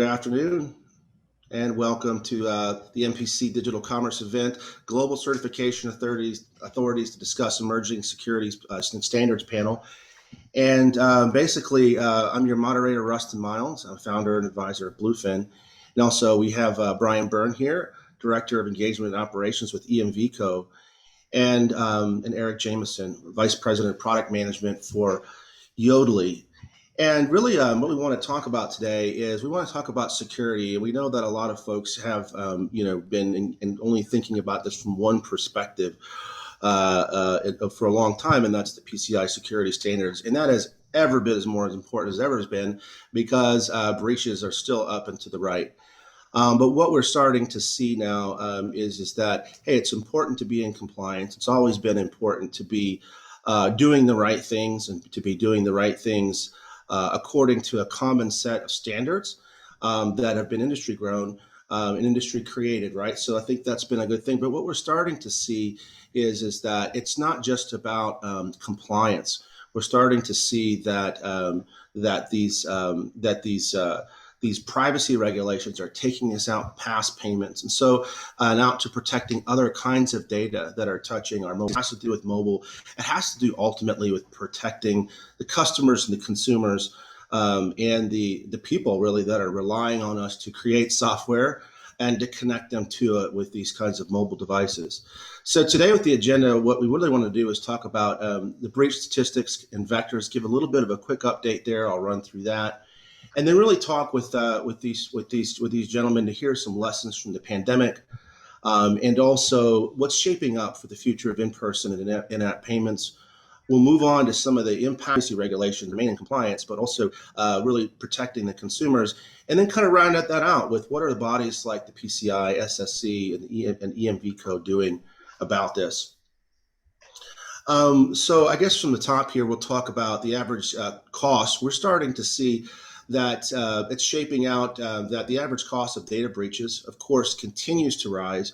afternoon, and welcome to the MPC Digital Commerce event, Global Certification Authorities to discuss emerging securities standards panel. And basically, I'm your moderator, Rustin Miles. I'm founder and advisor of Bluefin. And also, we have Brian Byrne here, Director of Engagement and Operations with EVCO, and Eric Jameson, Vice President of Product Management for Yodlee. And really, what we want to talk about today is we want to talk about security. And we know that a lot of folks have, been only thinking about this from one perspective for a long time, and that's the PCI security standards. And that has ever been as important as ever has been, because breaches are still up and to the right. But what we're starting to see now is that, hey, it's important to be in compliance. It's always been important to be doing the right things and to be doing the right things according to a common set of standards that have been industry grown and industry created, right? So I think that's been a good thing. But what we're starting to see is that it's not just about compliance. We're starting to see that these privacy regulations are taking us out past payments, and out to protecting other kinds of data that are touching our mobile. It has to do with mobile. It has to do ultimately with protecting the customers and the consumers and the people really that are relying on us to create software and to connect them to it with these kinds of mobile devices. So today with the agenda, what we really want to do is talk about the breach statistics and vectors, give a little bit of a quick update there. I'll run through that. And then really talk with these gentlemen to hear some lessons from the pandemic, and also what's shaping up for the future of in-person and in-app payments. We'll move on to some of the privacy regulations, remain in compliance, but also really protecting the consumers, and then kind of round that out with what are the bodies like the PCI, SSC, and EVCO doing about this. So I guess from the top here, we'll talk about the average cost. We're starting to see that it's shaping out that the average cost of data breaches, of course, continues to rise.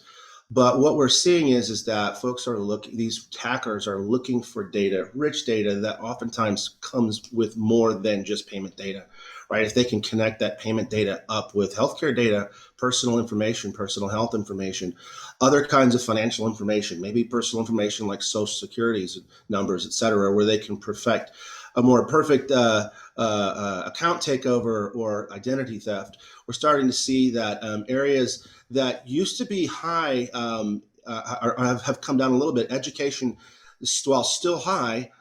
But what we're seeing is that folks are these hackers are looking for data, rich data that oftentimes comes with more than just payment data, right? If they can connect that payment data up with healthcare data, personal information, personal health information, other kinds of financial information, maybe personal information like social security numbers, et cetera, where they can perfect a more perfect account takeover or identity theft. We're starting to see that areas that used to be high have come down a little bit. Education, while still high,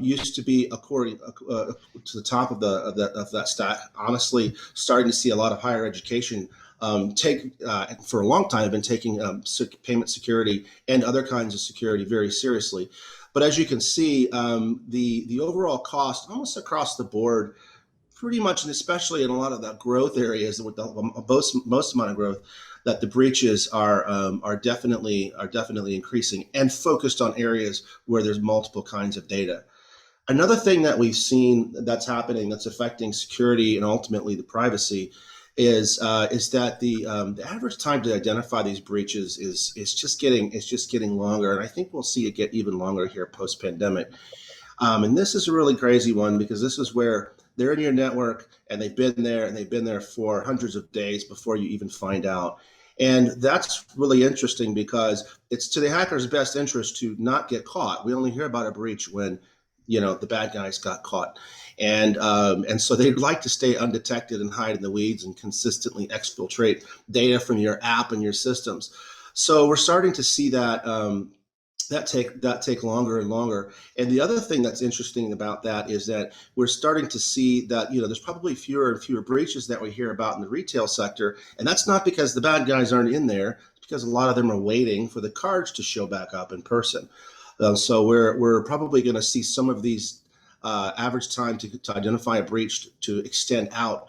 used to be according to the top of that stack. Honestly, starting to see a lot of higher education for a long time have been taking payment security and other kinds of security very seriously. But as you can see, the overall cost almost across the board, pretty much, and especially in a lot of the growth areas with the most amount of growth, that the breaches are definitely increasing and focused on areas where there's multiple kinds of data. Another thing that we've seen that's happening that's affecting security and ultimately the privacy is that the average time to identify these breaches is just getting longer, and I think we'll see it get even longer here post pandemic. And this is a really crazy one, because this is where they're in your network and they've been there for hundreds of days before you even find out. And that's really interesting because it's to the hacker's best interest to not get caught. We only hear about a breach when the bad guys got caught. And so they'd like to stay undetected and hide in the weeds and consistently exfiltrate data from your app and your systems. So we're starting to see that take longer and longer. And the other thing that's interesting about that is that we're starting to see that there's probably fewer and fewer breaches that we hear about in the retail sector, and that's not because the bad guys aren't in there. It's because a lot of them are waiting for the cards to show back up in person. So we're probably going to see some of these average time to identify a breach to extend out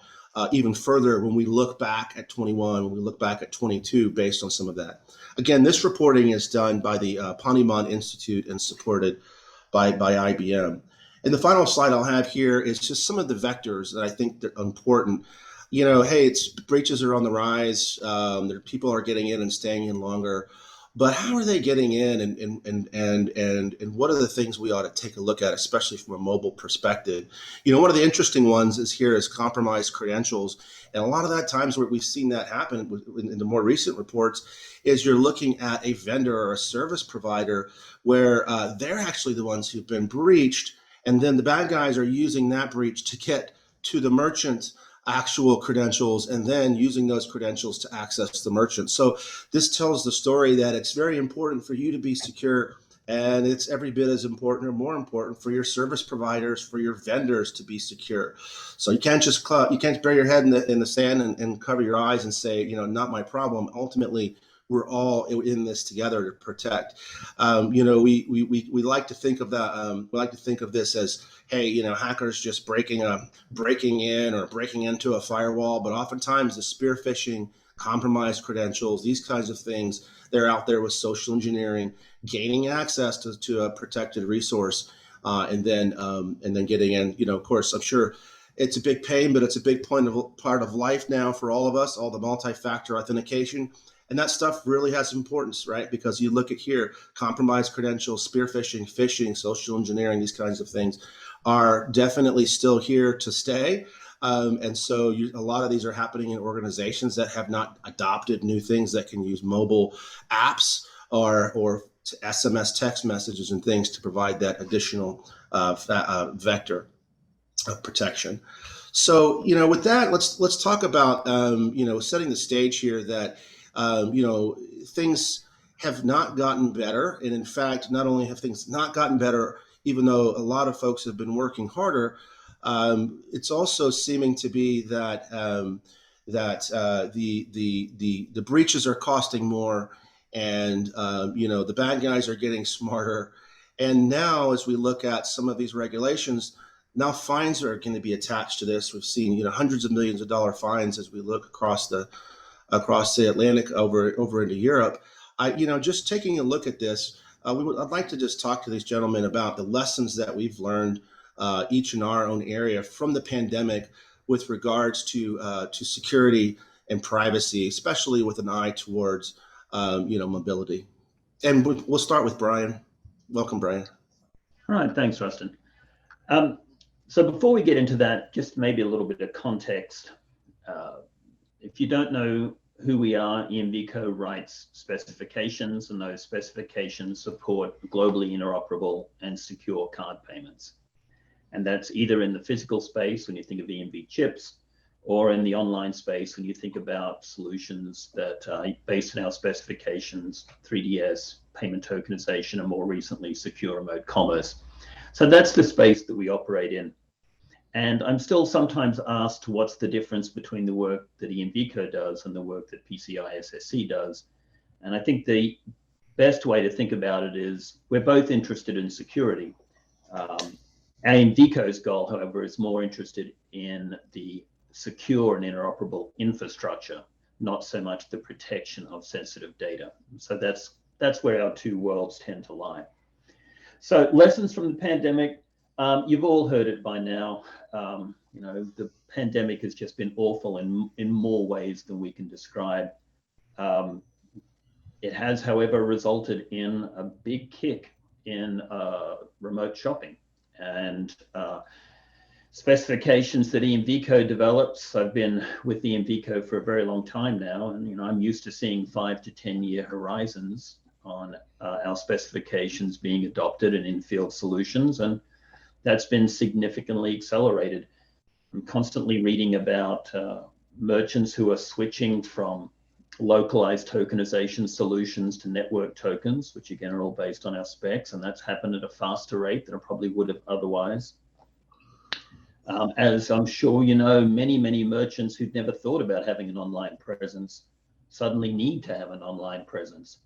even further when we look back at 21, when we look back at 22, based on some of that. Again, this reporting is done by the Ponemon Institute and supported by IBM. And the final slide I'll have here is just some of the vectors that I think are important. Hey, breaches are on the rise. People are getting in and staying in longer. but how are they getting in, and what are the things we ought to take a look at, especially from a mobile perspective? One of the interesting ones is here is compromised credentials, and a lot of that times where we've seen that happen in the more recent reports is you're looking at a vendor or a service provider where they're actually the ones who've been breached, and then the bad guys are using that breach to get to the merchant actual credentials and then using those credentials to access the merchant. So this tells the story that it's very important for you to be secure, and it's every bit as important or more important for your service providers, for your vendors to be secure. So you can't just bury your head in the sand and cover your eyes and say, not my problem. Ultimately, we're all in this together to protect. We like to think of that. We like to think of this as, hey, hackers just breaking in or breaking into a firewall. But oftentimes the spear phishing, compromised credentials, these kinds of things, they're out there with social engineering, gaining access to a protected resource, and then getting in. Of course, I'm sure it's a big pain, but it's a big part of life now for all of us. All the multi-factor authentication. And that stuff really has importance, right? Because you look at here, compromised credentials, spear phishing, social engineering, these kinds of things are definitely still here to stay. And so a lot of these are happening in organizations that have not adopted new things that can use mobile apps or SMS text messages and things to provide that additional vector of protection. So, with that, let's talk about, setting the stage here that, things have not gotten better. And in fact, not only have things not gotten better, even though a lot of folks have been working harder, it's also seeming to be that the breaches are costing more, and the bad guys are getting smarter. And now, as we look at some of these regulations, now fines are going to be attached to this. We've seen hundreds of millions of dollar fines as we look across the Atlantic over into Europe. Just taking a look at this, I'd like to just talk to these gentlemen about the lessons that we've learned each in our own area from the pandemic with regards to security and privacy, especially with an eye towards mobility. And we'll start with Brian. Welcome, Brian. All right, thanks, Rustin. So before we get into that, just maybe a little bit of context. If you don't know who we are, EVCO writes specifications, and those specifications support globally interoperable and secure card payments. And that's either in the physical space when you think of EMV chips, or in the online space when you think about solutions that are based on our specifications, 3DS, payment tokenization, and more recently, secure remote commerce. So that's the space that we operate in. And I'm still sometimes asked what's the difference between the work that EVCO does and the work that PCI SSC does. And I think the best way to think about it is we're both interested in security. EVCO's goal, however, is more interested in the secure and interoperable infrastructure, not so much the protection of sensitive data. So that's where our two worlds tend to lie. So lessons from the pandemic. You've all heard it by now. The pandemic has just been awful in more ways than we can describe. It has, however, resulted in a big kick in remote shopping and specifications that EVCO develops. I've been with EVCO for a very long time now, and I'm used to seeing 5 to 10 year horizons on our specifications being adopted and in-field solutions, and that's been significantly accelerated. I'm constantly reading about merchants who are switching from localized tokenization solutions to network tokens, which again are all based on our specs, and that's happened at a faster rate than it probably would have otherwise. As I'm sure you know, many merchants who'd never thought about having an online presence suddenly need to have an online presence.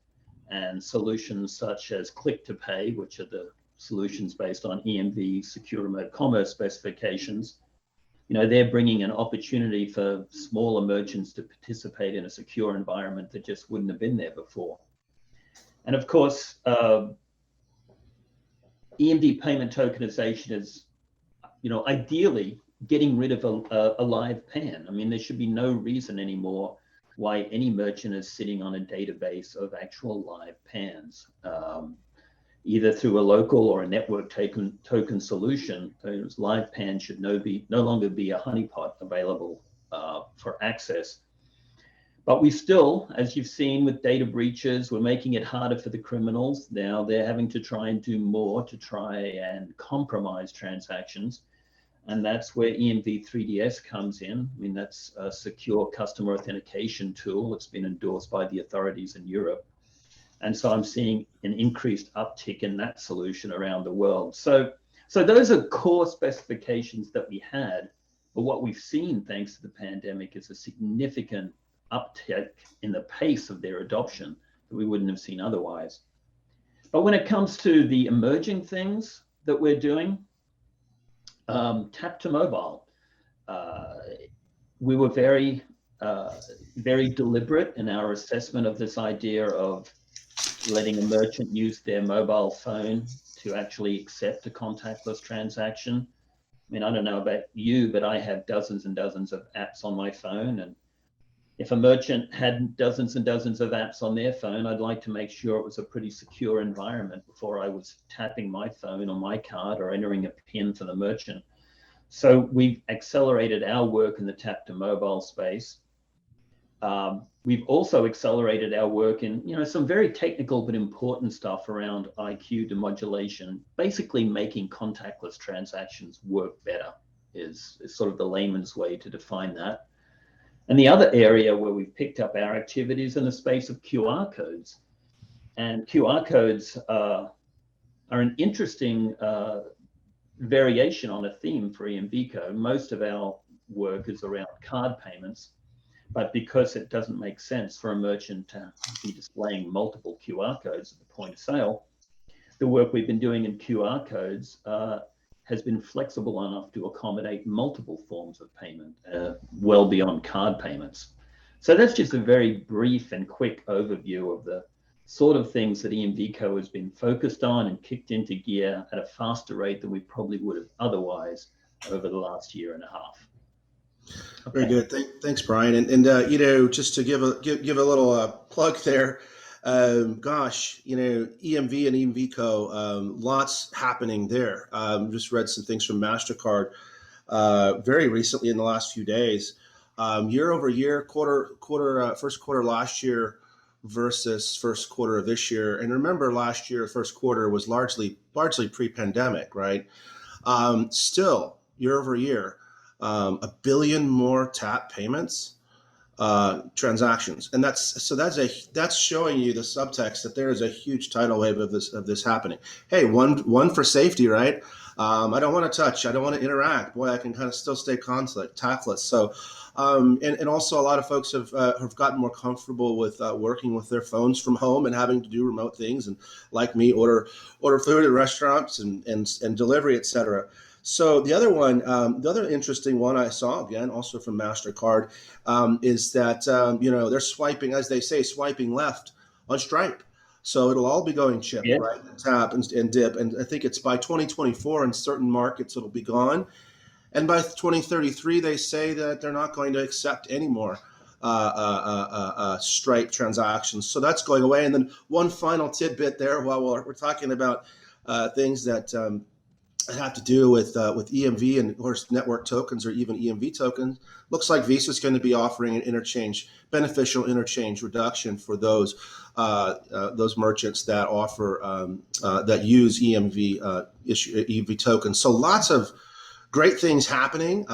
And solutions such as click to pay, which are the solutions based on EMV secure remote commerce specifications, they're bringing an opportunity for smaller merchants to participate in a secure environment that just wouldn't have been there before. And of course, EMV payment tokenization is, ideally getting rid of a live PAN. I mean, there should be no reason anymore why any merchant is sitting on a database of actual live PANs. Either through a local or a network token solution, those live PANs should no longer be a honeypot available for access. But we still, as you've seen with data breaches, we're making it harder for the criminals. Now they're having to try and do more to try and compromise transactions. And that's where EMV3DS comes in. I mean, that's a secure customer authentication tool. It's been endorsed by the authorities in Europe. And so I'm seeing an increased uptick in that solution around the world. So those are core specifications that we had. But what we've seen, thanks to the pandemic, is a significant uptick in the pace of their adoption that we wouldn't have seen otherwise. But when it comes to the emerging things that we're doing, tap to mobile, we were very deliberate in our assessment of this idea of letting a merchant use their mobile phone to actually accept a contactless transaction. I mean, I don't know about you, but I have dozens and dozens of apps on my phone. And if a merchant had dozens and dozens of apps on their phone, I'd like to make sure it was a pretty secure environment before I was tapping my phone on my card or entering a PIN for the merchant. So we've accelerated our work in the tap to mobile space. We've also accelerated our work in, some very technical but important stuff around IQ demodulation. Basically, making contactless transactions work better is sort of the layman's way to define that. And the other area where we've picked up our activities in the space of QR codes. And QR codes are an interesting variation on a theme for EVCO. Most of our work is around card payments. But because it doesn't make sense for a merchant to be displaying multiple QR codes at the point of sale, the work we've been doing in QR codes has been flexible enough to accommodate multiple forms of payment, well beyond card payments. So that's just a very brief and quick overview of the sort of things that EVCO has been focused on and kicked into gear at a faster rate than we probably would have otherwise over the last year and a half. Okay. Very good. Thanks, Brian. And just to give a little plug there, EMV and EVCO, lots happening there. Just read some things from MasterCard very recently in the last few days. Year over year, first quarter last year versus first quarter of this year. And remember, last year, first quarter was largely pre-pandemic, right? Still, year over year. 1 billion more tap payments transactions, and that's showing you the subtext that there is a huge tidal wave of this happening. Hey, one for safety, right? I don't want to touch, I don't want to interact. Boy, I can kind of still stay contactless. So, and also a lot of folks have gotten more comfortable with working with their phones from home and having to do remote things, and like me, order food at restaurants and delivery, etc. So the other one, the other interesting one I saw, again, also from MasterCard, is that, they're swiping, as they say, swiping left on Stripe. So it'll all be going chip, yeah, right? Tap and dip. And I think it's by 2024 in certain markets, it'll be gone. And by 2033, they say that they're not going to accept any more Stripe transactions. So that's going away. And then one final tidbit there while we're talking about things that have to do with EMV and, of course, network tokens or even EMV tokens. Looks like Visa is going to be offering an beneficial interchange reduction for those merchants that offer that use EMV tokens. So lots of great things happening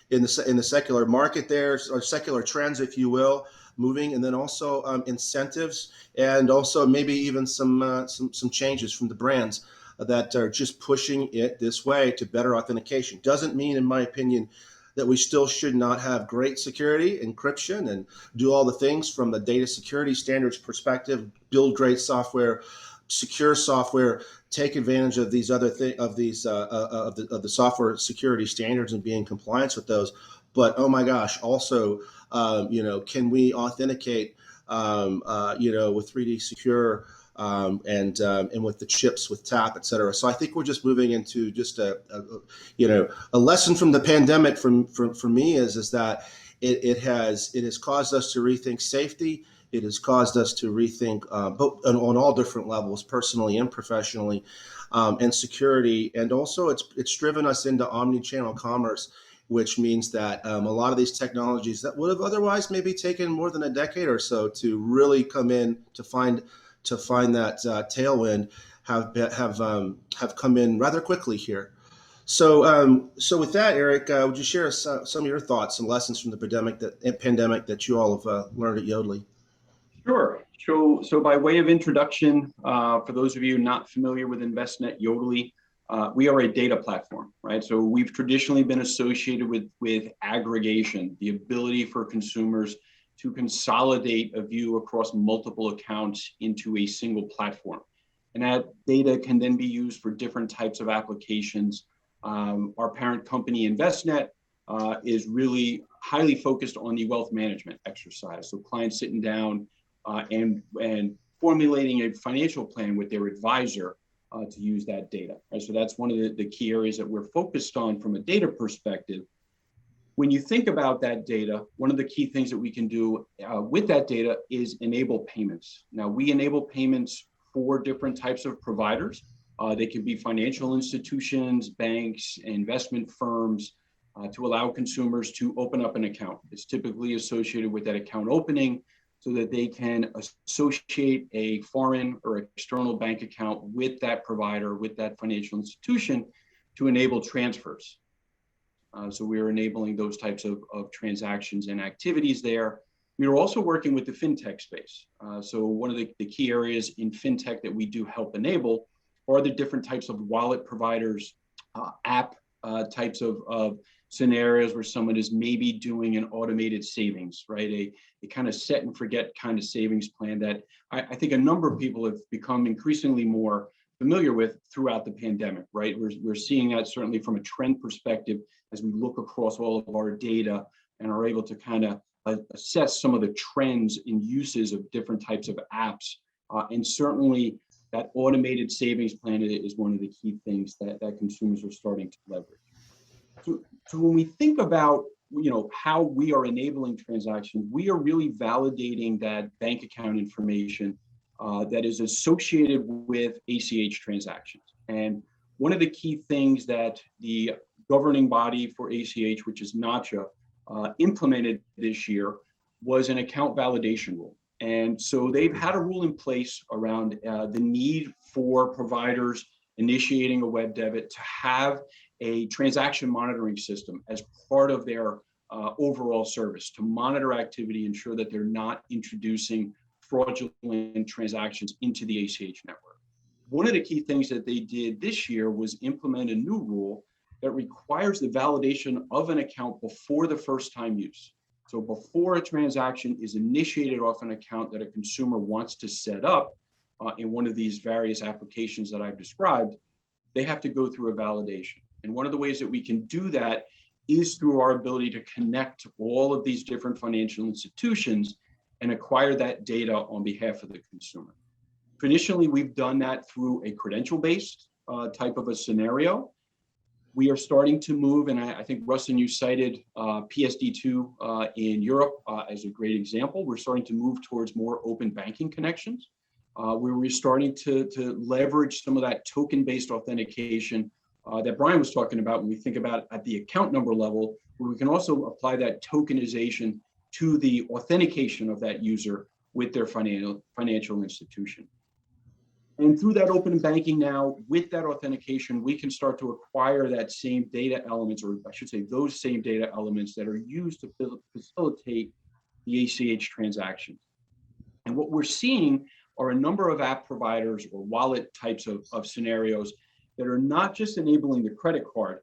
in the secular market there, or secular trends, if you will, moving, and then also incentives, and also maybe even some changes from the brands that are just pushing it this way to better authentication. Doesn't mean, in my opinion, that we still should not have great security, encryption, and do all the things from the data security standards perspective, build great software, secure software, take advantage of these other of the software security standards and be in compliance with those. But oh my gosh, also, can we authenticate, with 3D Secure, and with the chips with tap, et cetera. So I think we're just moving into just a lesson from the pandemic for me is that it has caused us to rethink safety. It has caused us to rethink both on all different levels, personally and professionally, and security. And also, it's driven us into omni-channel commerce, which means that a lot of these technologies that would have otherwise maybe taken more than a decade or so to really come in to find that tailwind have come in rather quickly here. So with that, Eric, would you share some of your thoughts and lessons from the pandemic that you all have learned at Yodlee? Sure. So by way of introduction, for those of you not familiar with InvestNet Yodlee, we are a data platform, right? So we've traditionally been associated with aggregation, the ability for consumers to consolidate a view across multiple accounts into a single platform. And that data can then be used for different types of applications. Our parent company, InvestNet, is really highly focused on the wealth management exercise. So clients sitting down and formulating a financial plan with their advisor to use that data. Right? So that's one of the key areas that we're focused on from a data perspective. When you think about that data, one of the key things that we can do with that data is enable payments. Now, we enable payments for different types of providers. They can be financial institutions, banks, investment firms, to allow consumers to open up an account. It's typically associated with that account opening so that they can associate a foreign or external bank account with that provider, with that financial institution to enable transfers. So we're enabling those types of transactions and activities there. We are also working with the fintech space. So one of the key areas in fintech that we do help enable are the different types of wallet providers, app types of scenarios where someone is maybe doing an automated savings, right? A kind of set and forget kind of savings plan that I think a number of people have become increasingly more familiar with throughout the pandemic, right? We're seeing that certainly from a trend perspective as we look across all of our data and are able to kind of assess some of the trends in uses of different types of apps. And certainly that automated savings plan is one of the key things that consumers are starting to leverage. So when we think about how we are enabling transactions, we are really validating that bank account information that is associated with ACH transactions. And one of the key things that the governing body for ACH, which is NACHA, implemented this year was an account validation rule. And so they've had a rule in place around the need for providers initiating a web debit to have a transaction monitoring system as part of their overall service to monitor activity, ensure that they're not introducing fraudulent transactions into the ACH network. One of the key things that they did this year was implement a new rule that requires the validation of an account before the first time use. So before a transaction is initiated off an account that a consumer wants to set up in one of these various applications that I've described, they have to go through a validation. And one of the ways that we can do that is through our ability to connect all of these different financial institutions and acquire that data on behalf of the consumer. Traditionally, we've done that through a credential-based type of a scenario. We are starting to move, and I think, Rustin, you cited PSD2 in Europe as a great example. We're starting to move towards more open banking connections, where we're starting to leverage some of that token-based authentication that Brian was talking about when we think about at the account number level, where we can also apply that tokenization to the authentication of that user with their financial institution. And through that open banking now, with that authentication, we can start to acquire that same data elements, or I should say those same data elements that are used to facilitate the ACH transactions. And what we're seeing are a number of app providers or wallet types of scenarios that are not just enabling the credit card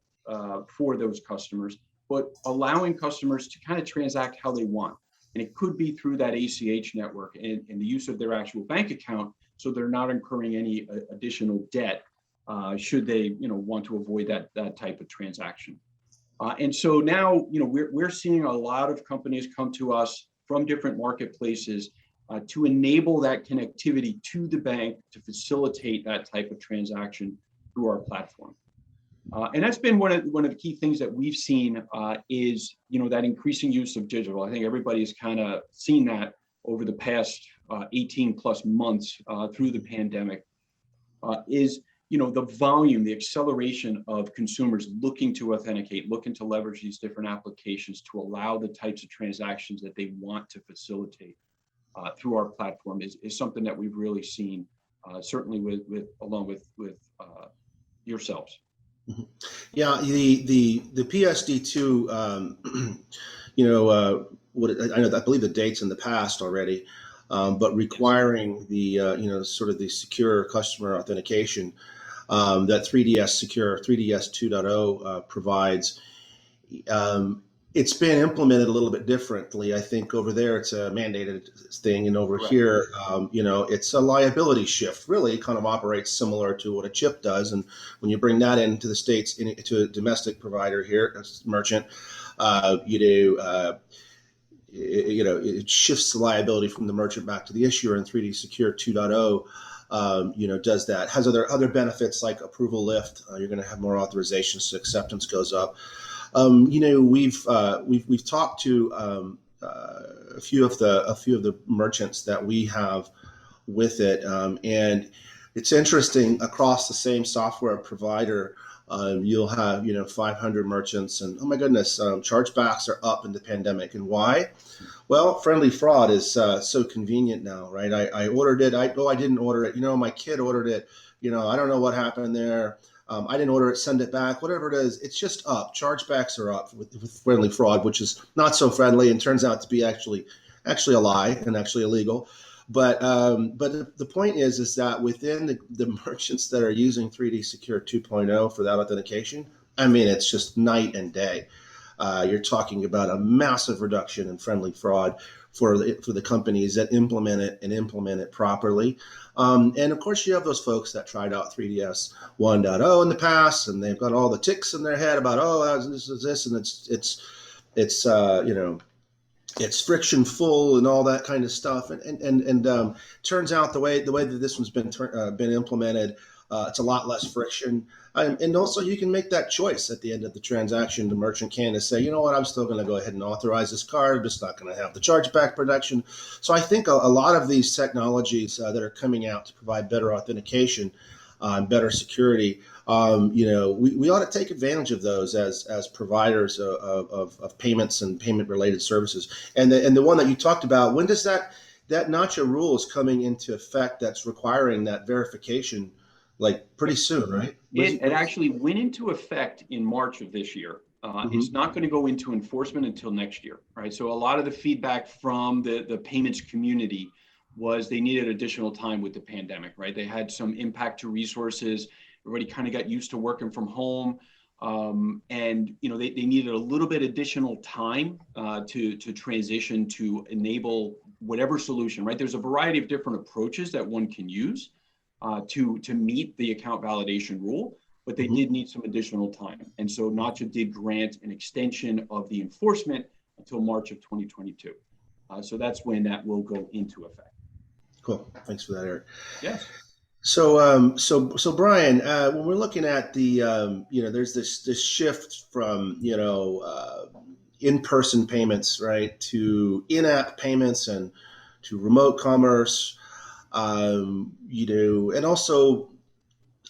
for those customers, but allowing customers to kind of transact how they want. And it could be through that ACH network and the use of their actual bank account, so they're not incurring any additional debt should they want to avoid that type of transaction. And so now we're seeing a lot of companies come to us from different marketplaces to enable that connectivity to the bank to facilitate that type of transaction through our platform. And that's been one of the key things that we've seen is, that increasing use of digital. I think everybody's kind of seen that over the past 18 plus months through the pandemic, is, the volume, the acceleration of consumers looking to authenticate, looking to leverage these different applications to allow the types of transactions that they want to facilitate through our platform is something that we've really seen, certainly along with yourselves. Yeah, the PSD2, I believe the date's in the past already, but requiring the sort of the secure customer authentication that 3DS 2.0 provides. It's been implemented a little bit differently. I think over there it's a mandated thing, and over Correct. here, it's a liability shift. Really, kind of operates similar to what a chip does. And when you bring that into the States, to a domestic provider here, a merchant, it shifts the liability from the merchant back to the issuer. And 3D Secure 2.0, does that. Has other benefits like approval lift. You're going to have more authorizations, so acceptance goes up. We've talked to a few of the merchants that we have with it, and it's interesting. Across the same software provider, you'll have 500 merchants, and oh my goodness, chargebacks are up in the pandemic. And why? Well, friendly fraud is so convenient now, right? I ordered it. I didn't order it. My kid ordered it. I don't know what happened there. I didn't order it, send it back, whatever it is. It's just up. Chargebacks are up with friendly fraud, which is not so friendly and turns out to be actually a lie and actually illegal. But the point is that within the merchants that are using 3D Secure 2.0 for that authentication, I mean, it's just night and day. You're talking about a massive reduction in friendly fraud for the companies that implement it properly. And of course, you have those folks that tried out 3DS 1.0 in the past, and they've got all the ticks in their head about, this is this, and it's friction full and all that kind of stuff. And turns out the way that this one's been implemented, it's a lot less friction. And also, you can make that choice at the end of the transaction. The merchant can to say, you know what, I'm still going to go ahead and authorize this card. I'm just not going to have the chargeback protection. So I think a lot of these technologies that are coming out to provide better authentication, better security, we ought to take advantage of those as providers of payments and payment related services. And the one that you talked about, when does that NACHA rule is coming into effect that's requiring that verification? Like pretty soon, right? It actually went into effect in March of this year. It's not going to go into enforcement until next year, right? So a lot of the feedback from the payments community was they needed additional time with the pandemic, right? They had some impact to resources. Everybody kind of got used to working from home. And they needed a little bit additional time to transition to enable whatever solution, right? There's a variety of different approaches that one can use to meet the account validation rule, but they did need some additional time. And so NACHA did grant an extension of the enforcement until March of 2022. So that's when that will go into effect. Cool. Thanks for that, Eric. Yes. So Brian, when we're looking at the, there's this shift from, in-person payments, right, to in-app payments and to remote commerce. And also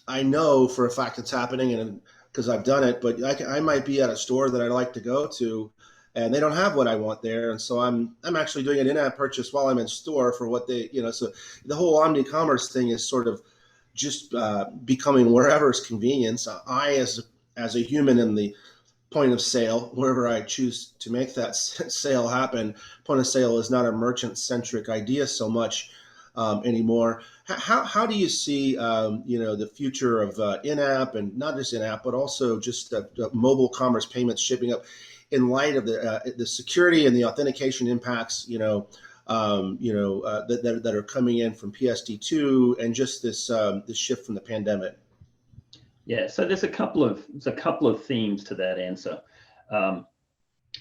I know for a fact it's happening, and because I've done it, but I might be at a store that I like to go to and they don't have what I want there. And so I'm actually doing an in-app purchase while I'm in store for what they, so the whole omni-commerce thing is sort of just becoming wherever's convenience. I, as a human in the point of sale, wherever I choose to make that sale happen, point of sale is not a merchant-centric idea so much anymore. How do you see, the future of in-app, and not just in-app, but also just mobile commerce payments shaping up in light of the security and the authentication impacts, that are coming in from PSD2 and just this shift from the pandemic? Yeah, so there's a couple of themes to that answer.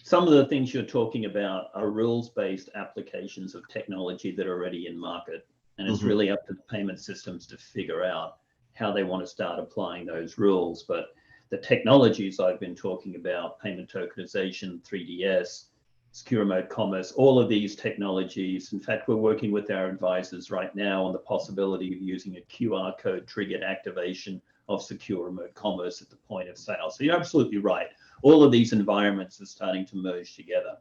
Some of the things you're talking about are rules-based applications of technology that are already in market, and it's really up to the payment systems to figure out how they want to start applying those rules. But the technologies I've been talking about, payment tokenization, 3DS, secure remote commerce, all of these technologies. In fact, we're working with our advisors right now on the possibility of using a QR code triggered activation of secure remote commerce at the point of sale. So you're absolutely right. All of these environments are starting to merge together.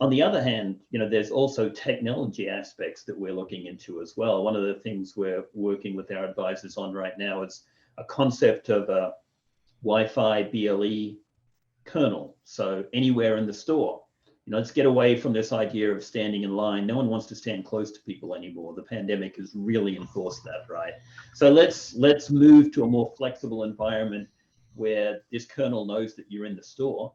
On the other hand, there's also technology aspects that we're looking into as well. One of the things we're working with our advisors on right now is a concept of a Wi-Fi BLE kernel. So anywhere in the store, let's get away from this idea of standing in line. No one wants to stand close to people anymore. The pandemic has really enforced that, right? So let's move to a more flexible environment where this kernel knows that you're in the store,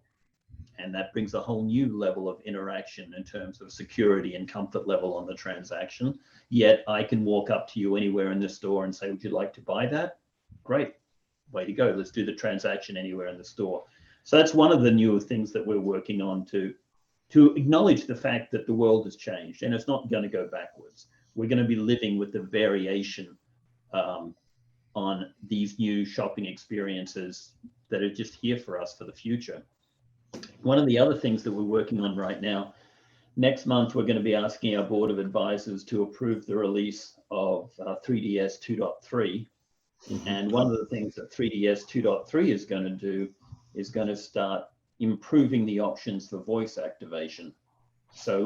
and that brings a whole new level of interaction in terms of security and comfort level on the transaction. Yet I can walk up to you anywhere in the store and say, would you like to buy that? Great, way to go. Let's do the transaction anywhere in the store. So that's one of the newer things that we're working on to acknowledge the fact that the world has changed and it's not going to go backwards. We're going to be living with the variation on these new shopping experiences that are just here for us for the future. One of the other things that we're working on right now, next month, we're going to be asking our board of advisors to approve the release of 3DS 2.3. And one of the things that 3DS 2.3 is going to do is going to start improving the options for voice activation. So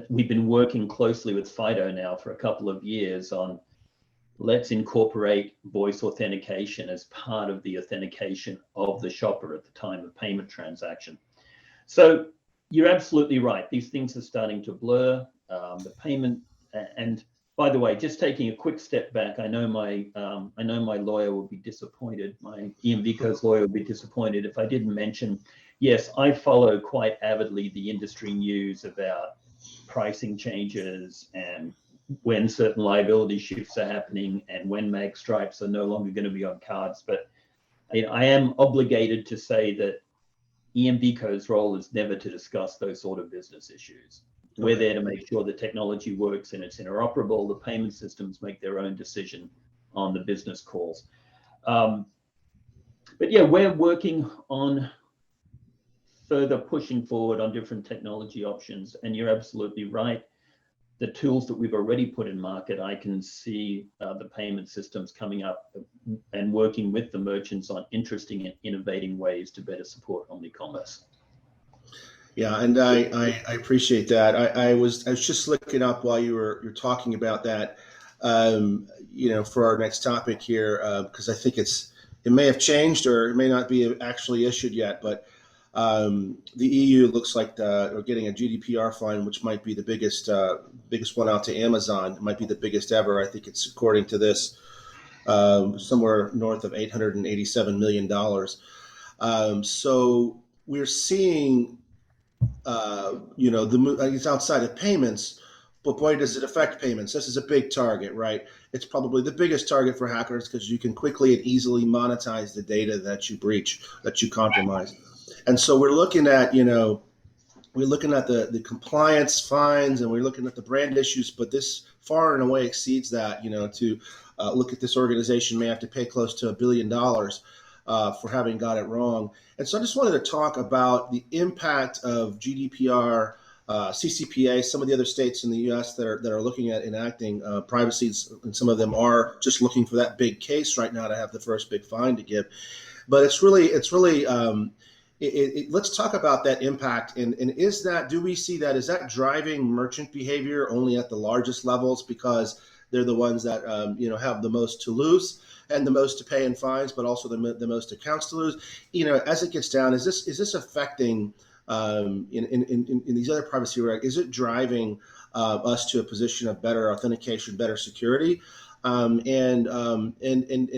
we've been working closely with FIDO now for a couple of years on let's incorporate voice authentication as part of the authentication of the shopper at the time of payment transaction. So you're absolutely right. These things are starting to blur the payment. And by the way, just taking a quick step back, I know my lawyer will be disappointed. My EVCO's lawyer will be disappointed if I didn't mention, yes, I follow quite avidly the industry news about pricing changes and when certain liability shifts are happening and when mag stripes are no longer going to be on cards. But I am obligated to say that EVCO's role is never to discuss those sort of business issues. We're there to make sure the technology works and it's interoperable. The payment systems make their own decision on the business calls. But yeah, we're working on further pushing forward on different technology options. And you're absolutely right. The tools that we've already put in market, I can see the payment systems coming up and working with the merchants on interesting and innovating ways to better support omnicommerce. Yeah, and I appreciate that. I was just looking up while you're talking about that, for our next topic here, because I think it may have changed or it may not be actually issued yet, but the EU looks like we're getting a GDPR fine, which might be the biggest one out to Amazon. It might be the biggest ever. I think it's, according to this, somewhere north of $887 million. So we're seeing, it's outside of payments, but boy, does it affect payments. This is a big target, right? It's probably the biggest target for hackers because you can quickly and easily monetize the data that you breach, that you compromise. And so we're looking at, the compliance fines and we're looking at the brand issues, but this far and away exceeds that, to look at this organization may have to pay close to $1 billion for having got it wrong. And so I just wanted to talk about the impact of GDPR, CCPA, some of the other states in the U.S. that are looking at enacting privacy, and some of them are just looking for that big case right now to have the first big fine to give. But let's talk about that impact. And do we see that, is that driving merchant behavior only at the largest levels because they're the ones that, have the most to lose and the most to pay in fines, but also the most accounts to lose? As it gets down, is this affecting in these other privacy regs? Is it driving us to a position of better authentication, better security? And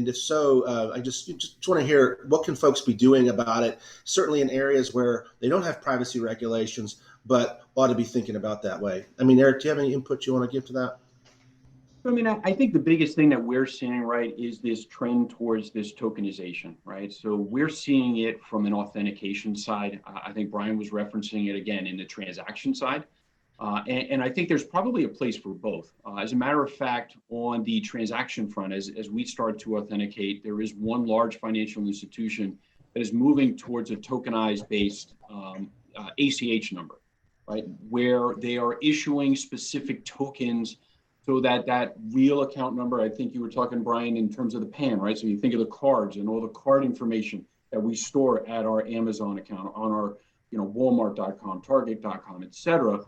if so, I just want to hear, what can folks be doing about it? Certainly in areas where they don't have privacy regulations, but ought to be thinking about that way. I mean, Eric, do you have any input you want to give to that? I mean, I think the biggest thing that we're seeing, right, is this trend towards this tokenization, right? So we're seeing it from an authentication side. I think Brian was referencing it again in the transaction side. And I think there's probably a place for both. As a matter of fact, on the transaction front, as we start to authenticate, there is one large financial institution that is moving towards a tokenized based ACH number, right? Where they are issuing specific tokens so that that real account number, I think you were talking, Brian, in terms of the PAN, right? So you think of the cards and all the card information that we store at our Amazon account, on our, Walmart.com, Target.com, et cetera,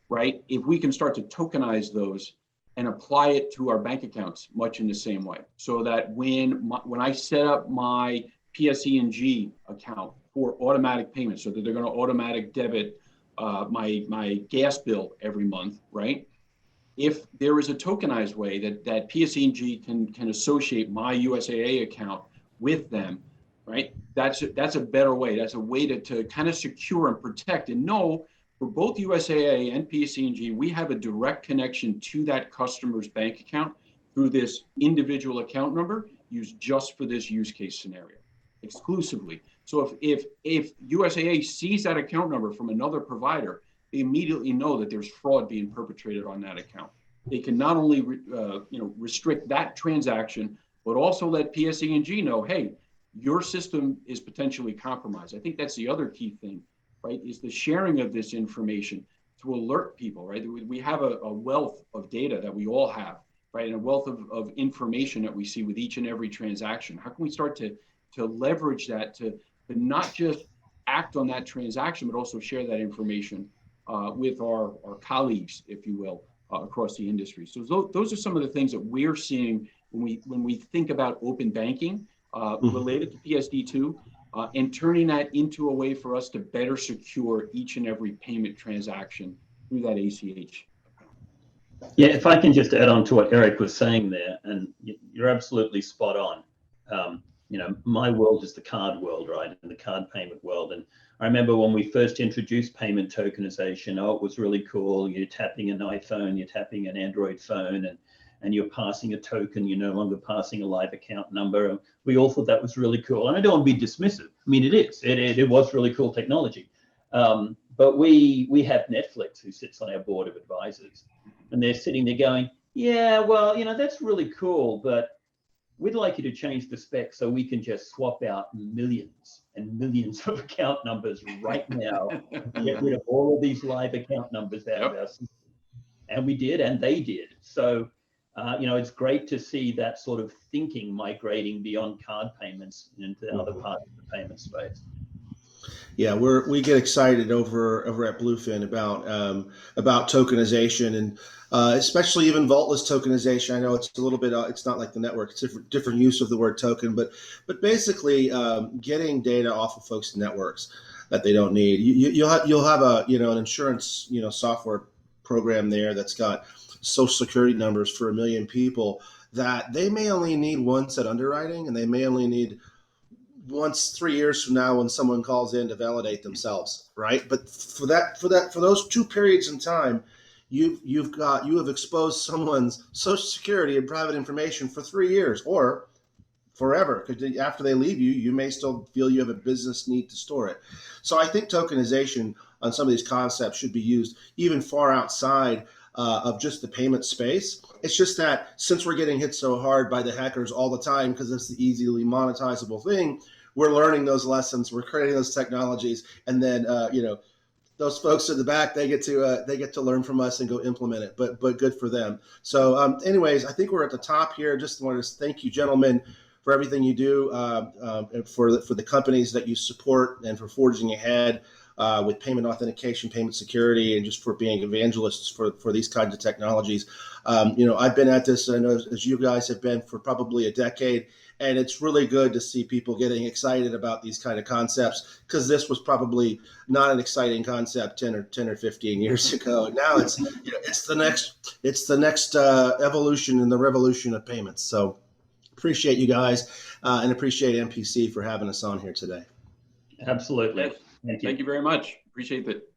right? If we can start to tokenize those and apply it to our bank accounts much in the same way, so that when I set up my PSE&G account for automatic payments, so that they're going to automatic debit my gas bill every month, right? If there is a tokenized way that PSE&G can associate my USAA account with them, right? That's a better way. That's a way to kind of secure and protect and know for both USAA and PSE&G, we have a direct connection to that customer's bank account through this individual account number used just for this use case scenario, exclusively. So if USAA sees that account number from another provider, they immediately know that there's fraud being perpetrated on that account. They can not only restrict that transaction, but also let PSE&G know, hey, your system is potentially compromised. I think that's the other key thing, right, is the sharing of this information to alert people, right? We have a wealth of data that we all have, right, and a wealth of information that we see with each and every transaction. How can we start to leverage that to not just act on that transaction, but also share that information with our colleagues, if you will, across the industry? So those are some of the things that we're seeing when we think about open banking related to PSD2. And turning that into a way for us to better secure each and every payment transaction through that ACH. Yeah, if I can just add on to what Eric was saying there, and you're absolutely spot on. My world is the card world, right? And the card payment world. And I remember when we first introduced payment tokenization, it was really cool. You're tapping an iPhone, you're tapping an Android phone, and you're passing a token, you're no longer passing a live account number. And we all thought that was really cool. And I don't want to be dismissive. I mean, it is. It was really cool technology. But we have Netflix, who sits on our board of advisors, and they're sitting there going, yeah, well, that's really cool, but we'd like you to change the spec so we can just swap out millions and millions of account numbers right now and get rid of all of these live account numbers out of our system. And we did, and they did. So, it's great to see that sort of thinking migrating beyond card payments into other parts of the payment space. Yeah, we get excited over at Bluefin about tokenization, and especially even vaultless tokenization. I know it's a little bit it's not like the network; it's different use of the word token, but basically getting data off of folks' networks that they don't need. You'll have an insurance software program there that's got social security numbers for 1 million people that they may only need once at underwriting, and they may only need once 3 years from now when someone calls in to validate themselves, right? But for those 2 periods in time, you have exposed someone's social security and private information for 3 years or forever, because after they leave you may still feel you have a business need to store it. So I think tokenization on some of these concepts should be used even far outside of just the payment space. It's just that since we're getting hit so hard by the hackers all the time because it's the easily monetizable thing, we're learning those lessons, we're creating those technologies, and then those folks in the back, they get to learn from us and go implement it. But good for them. So anyways, I think we're at the top here. Just wanted to thank you, gentlemen, for everything you do, for the companies that you support, and for forging ahead with payment authentication, payment security, and just for being evangelists for these kinds of technologies. I've been at this, I know, as you guys have been, for probably a decade, and it's really good to see people getting excited about these kind of concepts, because this was probably not an exciting concept 10 or 15 years ago. And now it's the next evolution in the revolution of payments. So appreciate you guys and appreciate MPC for having us on here today. Absolutely. Yes. Thank you very much. Appreciate it.